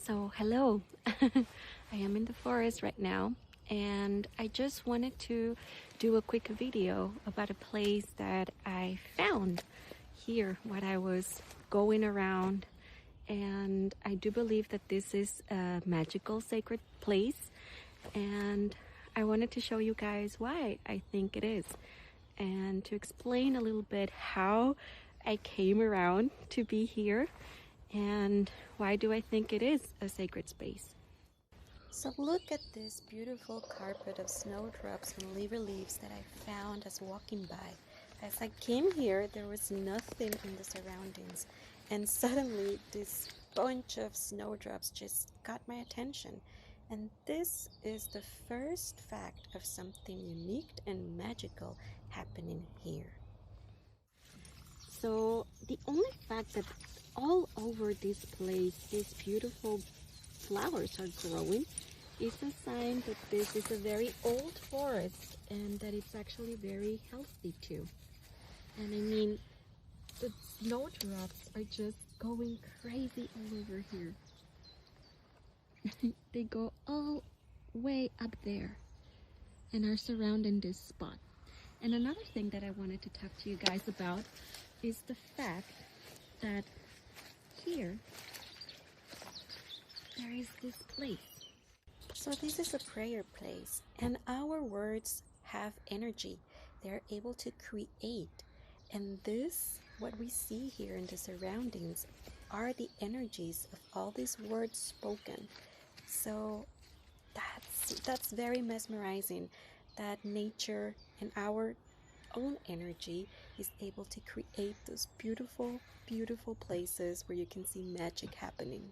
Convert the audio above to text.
So, hello. I am in the forest right now, and I just wanted to do a quick video about a place that I found here while I was going around. And I do believe that this is a magical, sacred place, and I wanted to show you guys why I think it is, and to explain a little bit how I came around to be here and why do I think it is a sacred space. So look at this beautiful carpet of snowdrops and liver leaves that I found as walking by. As I came here, there was nothing in the surroundings, and suddenly this bunch of snowdrops just got my attention. And this is the first fact of something unique and magical happening here. So the only fact that all over this place these beautiful flowers are growing is a sign that this is a very old forest and that it's actually very healthy too. And I mean, the snowdrops are just going crazy all over here. They go all way up there and are surrounding this spot. And another thing that I wanted to talk to you guys about is the fact that here there is this place. So this is a prayer place, and our words have energy. They're able to create, and this, what we see here in the surroundings, are the energies of all these words spoken. So that's very mesmerizing, that nature and our own energy is able to create those beautiful, beautiful places where you can see magic happening.